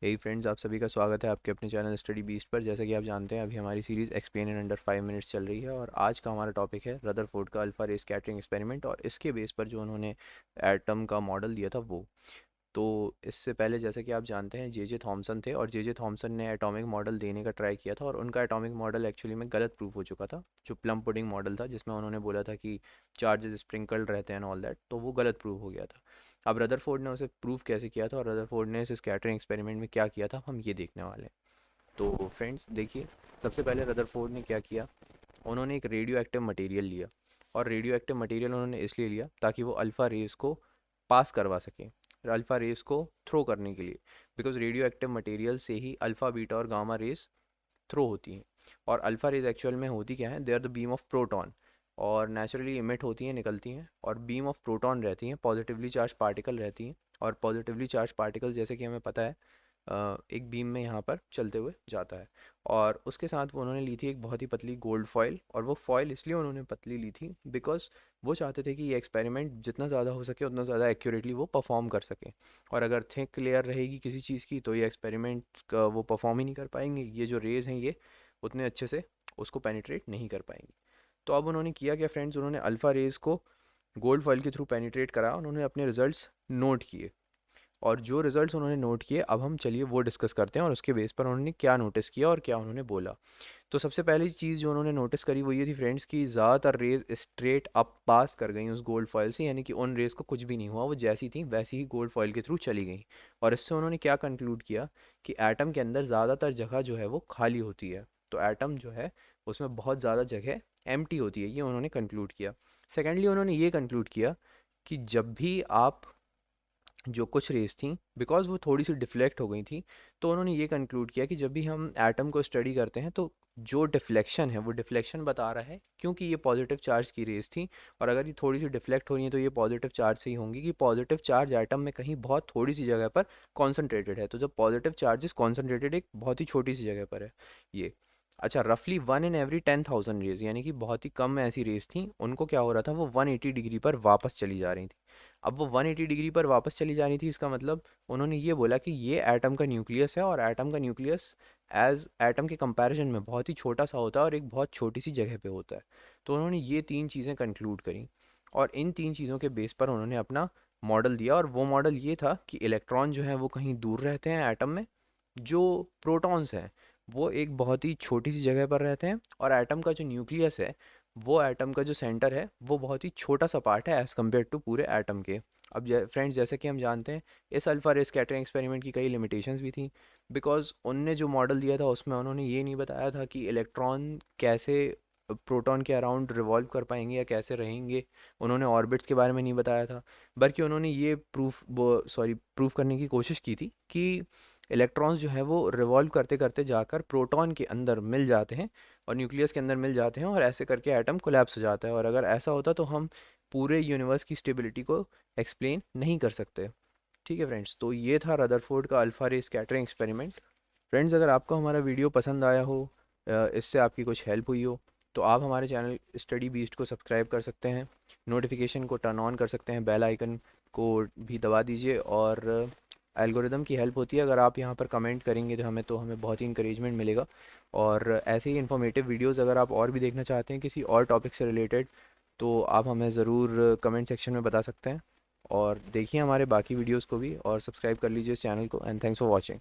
hey friends, आप सभी का स्वागत है आपके अपने चैनल स्टडी बीस्ट पर। जैसा कि आप जानते हैं, अभी हमारी series explain in under 5 minutes चल रही है और आज का हमारा टॉपिक है रदरफोर्ड का अल्फा रे स्कैटरिंग एक्सपेरिमेंट और इसके बेस पर जो उन्होंने एटम का मॉडल दिया था वो। तो इससे पहले जैसा कि आप जानते हैं, जे जे थॉमसन थे और जे जे थॉमसन ने एटॉमिक मॉडल देने का ट्राई किया था और उनका एटॉमिक मॉडल एक्चुअली में गलत प्रूफ हो चुका था। जो प्लम पुडिंग मॉडल था जिसमें उन्होंने बोला था कि चार्जेस स्प्रिंकल्ड रहते हैं ऑल दैट, तो वो गलत प्रूफ हो गया था। अब रदरफोर्ड ने उसे प्रूफ कैसे किया था और रदरफोर्ड ने इस स्कैटरिंग एक्सपेरिमेंट में क्या किया था, हम ये देखने वाले हैं। तो फ्रेंड्स देखिए, सबसे पहले रदरफोर्ड ने क्या किया, उन्होंने एक रेडियो एक्टिव मटेरियल लिया। और रेडियो एक्टिव मटेरियल उन्होंने इसलिए लिया ताकि वो अल्फ़ा रेस को पास करवा सकें, अल्फ़ा रेस को थ्रो करने के लिए। बिकॉज रेडियो एक्टिव मटेरियल से ही अल्फ़ा बीटा और गामा रेस थ्रो होती हैं। और अल्फ़ा रेज एक्चुअल में होती क्या है, they are the beam of proton, और नेचुरली इमिट होती हैं, निकलती हैं, और बीम ऑफ प्रोटॉन रहती हैं, पॉजिटिवली चार्ज पार्टिकल रहती हैं। और पॉजिटिवली चार्ज पार्टिकल जैसे कि हमें पता है एक बीम में यहाँ पर चलते हुए जाता है। और उसके साथ वो उन्होंने ली थी एक बहुत ही पतली गोल्ड फॉयल, और वो फॉयल इसलिए उन्होंने पतली ली थी बिकॉज वो चाहते थे कि ये एक्सपेरिमेंट जितना ज़्यादा हो सके उतना ज़्यादा एक्यूरेटली वो परफॉर्म कर सके। और अगर थिक लेयर रहेगी किसी चीज़ की तो ये एक्सपेरिमेंट वो परफॉर्म ही नहीं कर पाएंगे, ये जो रेज हैं ये उतने अच्छे से उसको पेनिट्रेट नहीं कर पाएंगे। तो अब उन्होंने किया क्या फ्रेंड्स, उन्होंने अल्फ़ा रेज को गोल्ड फॉयल के थ्रू पेनिट्रेट करा, उन्होंने अपने रिजल्ट्स नोट किए। और जो रिजल्ट्स उन्होंने नोट किए, अब हम चलिए वो डिस्कस करते हैं और उसके बेस पर उन्होंने क्या नोटिस किया और क्या उन्होंने बोला। तो सबसे पहली चीज़ जो उन्होंने नोटिस करी वो ये थी फ्रेंड्स कि ज़्यादातर रेज स्ट्रेट अप पास कर गई उस गोल्ड फॉयल से, यानी कि उन रेज को कुछ भी नहीं हुआ, वो जैसी थी वैसी ही गोल्ड फॉयल के थ्रू चली गई। और इससे उन्होंने क्या कंक्लूड किया कि एटम के अंदर ज़्यादातर जगह जो है वो खाली होती है। तो एटम जो है उसमें बहुत ज़्यादा जगह एम्प्टी होती है, ये उन्होंने कंक्लूड किया। सेकेंडली उन्होंने ये कंक्लूड किया कि जब भी आप जो कुछ रेस थी, बिकॉज वो थोड़ी सी डिफ्लेक्ट हो गई थी, तो उन्होंने ये कंक्लूड किया कि जब भी हम एटम को स्टडी करते हैं तो जो डिफ्लेक्शन है वो डिफ्लेक्शन बता रहा है, क्योंकि ये पॉजिटिव चार्ज की रेस थी। और अगर ये थोड़ी सी डिफ्लेक्ट हो रही है तो ये पॉजिटिव चार्ज से ही होंगी कि पॉजिटिव चार्ज एटम में कहीं बहुत थोड़ी सी जगह पर कॉन्सेंट्रेटेड है। तो जब पॉजिटिव चार्ज इज कॉन्सेंट्रेटेड एक बहुत ही छोटी सी जगह पर है ये। अच्छा, रफली 1 in every 10,000 रेज, यानी कि बहुत ही कम ऐसी रेस थी, उनको क्या हो रहा था, वो 180 डिग्री पर वापस चली जा रही थी। अब वो 180 डिग्री पर वापस चली जानी थी, इसका मतलब उन्होंने ये बोला कि ये एटम का न्यूक्लियस है और एटम का न्यूक्लियस एज एटम के कंपैरिजन में बहुत ही छोटा सा होता है और एक बहुत छोटी सी जगह पे होता है। तो उन्होंने ये तीन चीज़ें कंक्लूड करी और इन तीन चीज़ों के बेस पर उन्होंने अपना मॉडल दिया। और वो मॉडल ये था कि इलेक्ट्रॉन जो है वो कहीं दूर रहते हैं एटम में, जो प्रोटॉन्स हैं वो एक बहुत ही छोटी सी जगह पर रहते हैं, और एटम का जो न्यूक्लियस है, वो एटम का जो सेंटर है वो बहुत ही छोटा सा पार्ट है एज़ कम्पेयर टू पूरे एटम के। अब फ्रेंड्स, जैसे कि हम जानते हैं, इस अल्फा रे स्कैटरिंग एक्सपेरिमेंट की कई लिमिटेशंस भी थी। बिकॉज उनने जो मॉडल दिया था उसमें उन्होंने ये नहीं बताया था कि इलेक्ट्रॉन कैसे प्रोटॉन के अराउंड रिवॉल्व कर पाएंगे या कैसे रहेंगे। उन्होंने ऑर्बिट्स के बारे में नहीं बताया था। बल्कि उन्होंने ये प्रूफ करने की कोशिश की थी कि इलेक्ट्रॉन्स जो है वो रिवॉल्व करते करते जाकर प्रोटॉन के अंदर मिल जाते हैं और न्यूक्लियस के अंदर मिल जाते हैं, और ऐसे करके एटम कोलैप्स हो जाता है। और अगर ऐसा होता तो हम पूरे यूनिवर्स की स्टेबिलिटी को एक्सप्लेन नहीं कर सकते। ठीक है फ्रेंड्स, तो ये था रदरफोर्ड का अल्फा रे स्कैटरिंग एक्सपेरिमेंट। फ्रेंड्स, अगर आपको हमारा वीडियो पसंद आया हो, इससे आपकी कुछ हेल्प हुई हो, तो आप हमारे चैनल स्टडी बीस्ट को सब्सक्राइब कर सकते हैं, नोटिफिकेशन को टर्न ऑन कर सकते हैं, बेल आइकन को भी दबा दीजिए। और एल्गोरिदम की हेल्प होती है, अगर आप यहाँ पर कमेंट करेंगे तो हमें बहुत ही इंकरेजमेंट मिलेगा। और ऐसे ही इन्फॉर्मेटिव वीडियोस अगर आप और भी देखना चाहते हैं किसी और टॉपिक से रिलेटेड, तो आप हमें ज़रूर कमेंट सेक्शन में बता सकते हैं। और देखिए हमारे बाकी वीडियोस को भी और सब्सक्राइब कर लीजिए इस चैनल को। And thanks for watching.